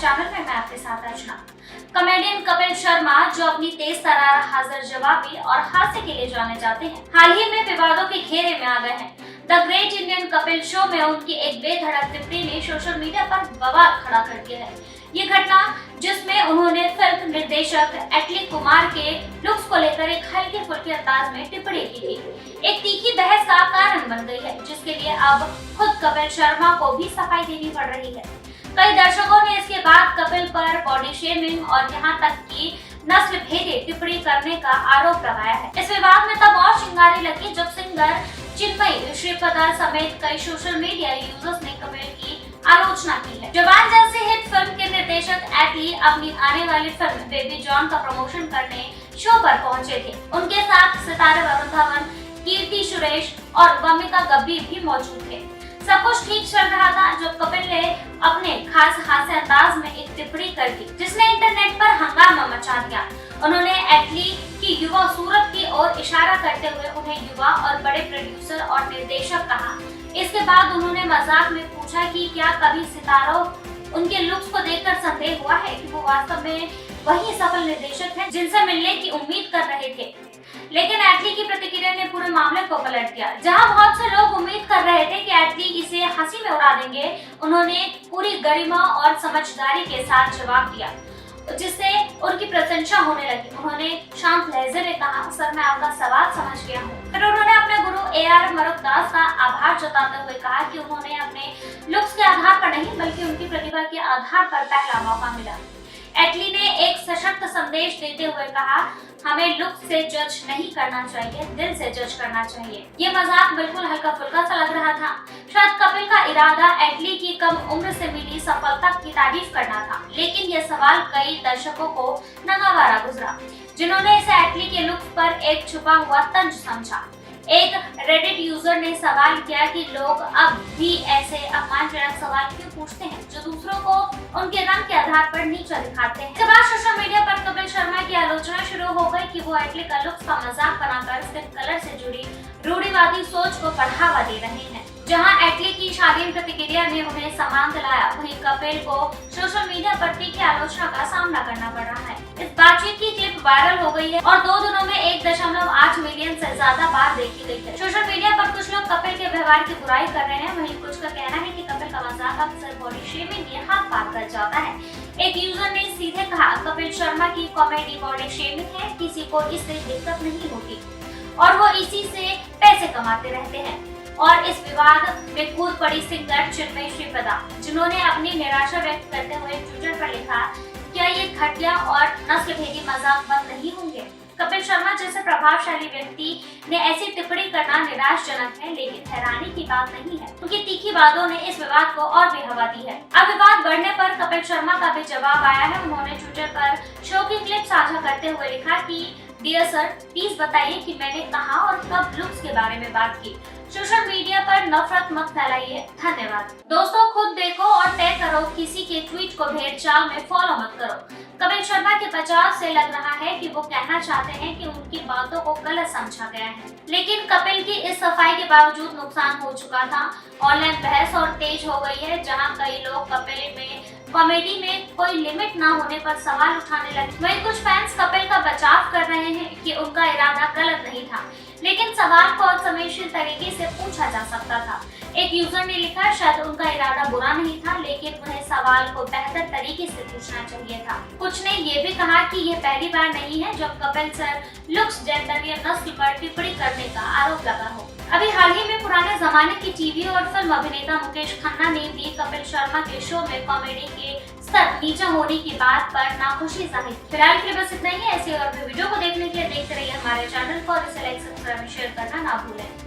Channel में मैं आपके साथ अर्चना। कॉमेडियन कपिल शर्मा, जो अपनी तेज तर्रार, हाजिर जवाबी और हास्य के लिए जाने जाते हैं, हाल ही में विवादों के घेरे में आ गए हैं। The great Indian Kapil show में उनकी एक बेधड़क टिप्पणी ने सोशल मीडिया पर बवाल खड़ा कर दिया है। ये घटना, जिसमें उन्होंने फिल्म निर्देशक एटली कुमार के लुक्स को लेकर एक हल्के फुल्के अंदाज में टिप्पणी की थी, एक तीखी बहस का कारण बन गई है, जिसके लिए अब खुद कपिल शर्मा को भी सफाई देनी पड़ रही है। कई दर्शकों ने इसके बाद कपिल पर बॉडी शेमिंग और यहाँ तक कि नस्ल भेदी टिप्पणी करने का आरोप लगाया है। इस विवाद में तब और चिंगारी लगी जब सिंगर चिन्मयी श्रीपदा समेत कई सोशल मीडिया यूजर्स ने कपिल की आलोचना की है। जवान जैसी हिट फिल्म के निर्देशक एटली अपनी आने वाली फिल्म बेबी जॉन का प्रमोशन करने शो पर पहुंचे थे। उनके साथ सितारे वरुण धवन, कीर्ति सुरेश और वमिका गब्बी भी मौजूद थे। सब कुछ ठीक चल रहा था जब कपिल ने अपने खास हास्य अंदाज में एक टिप्पणी कर दी, जिसने इंटरनेट पर हंगामा मचा दिया। उन्होंने एटली की युवा सूरत की ओर इशारा करते हुए उन्हें युवा और बड़े प्रोड्यूसर और निर्देशक कहा। इसके बाद उन्होंने मजाक में पूछा कि क्या कभी सितारों उनके लुक्स को देखकर संदेह हुआ है कि वो वास्तव में वही सफल निर्देशक हैं जिनसे मिलने की उम्मीद कर रहे थे। लेकिन एटली की प्रतिक्रिया ने पूरे मामले को पलट दिया। जहां बहुत से लोग उम्मीद कर रहे थे कि एटली इसे हंसी में उड़ा देंगे, उन्होंने पूरी गरिमा और समझदारी के साथ जवाब दिया, जिससे उनकी प्रशंसा होने लगी। उन्होंने शांत लहजे में कहा, सर मैं आपका सवाल समझ गया हूँ। फिर उन्होंने अपने गुरु AR मरुगदास का आभार जताते हुए कहा कि उन्होंने अपने लुक्स के आधार पर नहीं बल्कि उनकी प्रतिभा के आधार पर पहला मौका मिला। एटली ने एक सशक्त संदेश देते हुए कहा, हमें लुक से जज नहीं करना चाहिए, दिल से जज करना चाहिए। ये मजाक बिल्कुल हल्का फुल्का सा लग रहा था। शायद कपिल का इरादा एटली की कम उम्र से मिली सफलता की तारीफ करना था, लेकिन यह सवाल कई दर्शकों को नागवारा गुजरा, जिन्होंने इसे एटली के लुक पर एक छुपा हुआ तंज समझा। एक रेडिट यूजर ने सवाल किया कि लोग अब भी ऐसे अपमानजनक सवाल क्यों पूछते हैं जो दूसरों को उनके रंग के आधार पर नीचा दिखाते हैं। इसके बाद सोशल मीडिया पर कपिल शर्मा की आलोचना शुरू हो गई कि वो एटली का लुक्स का मजाक बनाकर स्किन कलर से जुड़ी रूढ़िवादी सोच को बढ़ावा दे रहे हैं। जहां एटली की शालीन प्रतिक्रिया ने उन्हें सम्मान दिलाया, वहीं कपिल को सोशल मीडिया पर तीखी आलोचना का सामना करना पड़ रहा है। इस बातचीत की क्लिप वायरल हो गई है और 2 दिनों में 1.8 मिलियन से ज्यादा बार देखी गई है। सोशल मीडिया पर कुछ लोग कपिल के व्यवहार की बुराई कर रहे हैं, वहीं कुछ का कहना है कि कपिल का मजाक अक्सर बॉडी शेमिंग में हाथ पार कर जाता है। एक यूजर ने सीधे कहा, कपिल शर्मा की कॉमेडी बॉडी शेमिंग है, किसी को इससे दिक्कत नहीं होती और वो इसी से पैसे कमाते रहते हैं। और इस विवाद में कूद पड़ी सिंगर चिन्मयी श्रीपदा, जिन्होंने अपनी निराशा व्यक्त करते हुए ट्विटर पर लिखा, क्या ये घटिया और नस्ल भेदी मजाक बंद नहीं होंगे? कपिल शर्मा जैसे प्रभावशाली व्यक्ति ने ऐसी टिप्पणी करना निराशजनक है, लेकिन हैरानी की बात नहीं है। उनकी तीखी बातों ने इस विवाद को और भी हवा दी है। अब विवाद बढ़ने पर कपिल शर्मा का भी जवाब आया है। उन्होंने ट्विटर पर शो की क्लिप साझा करते हुए लिखा कि डियर सर, प्लीज बताइए कि मैंने कहा और कब लुक्स के बारे में बात की। सोशल मीडिया पर नफरत मत फैलाइए। धन्यवाद। दोस्तों, खुद देखो और तय करो, किसी के ट्वीट को भेड़चाल में फॉलो मत करो। कपिल शर्मा के बचाव से लग रहा है कि वो कहना चाहते हैं कि उनकी बातों को गलत समझा गया है, लेकिन कपिल की इस सफाई के बावजूद नुकसान हो चुका था। ऑनलाइन बहस और तेज हो गई है, जहां कई लोग कपिल में कॉमेडी में कोई लिमिट ना होने पर सवाल उठाने लगे। वहीं कुछ फैंस कपिल का बचाव कर रहे हैं कि उनका इरादा गलत नहीं था, लेकिन सवाल को और संवेदनशील तरीके से पूछा जा सकता था। एक यूजर ने लिखा, शायद उनका इरादा बुरा नहीं था, लेकिन उन्हें सवाल को बेहतर तरीके से पूछना चाहिए था। कुछ ने ये भी कहा कि ये पहली बार नहीं है जब कपिल सर लुक्स, जेंडर या नस्ल पर टिप्पणी करने का आरोप लगा हो। अभी हाल ही में पुराने जमाने की टीवी और फिल्म अभिनेता मुकेश खन्ना ने भी कपिल शर्मा के शो में कॉमेडी के स्तर नीचा होने की बात पर नाखुशी जाहिर की। फिलहाल के लिए बस इतना ही है। ऐसे और भी वीडियो को देखने के लिए देखते रहिए हमारे चैनल को और इसे लाइक, सब्सक्राइब, शेयर करना ना भूलें।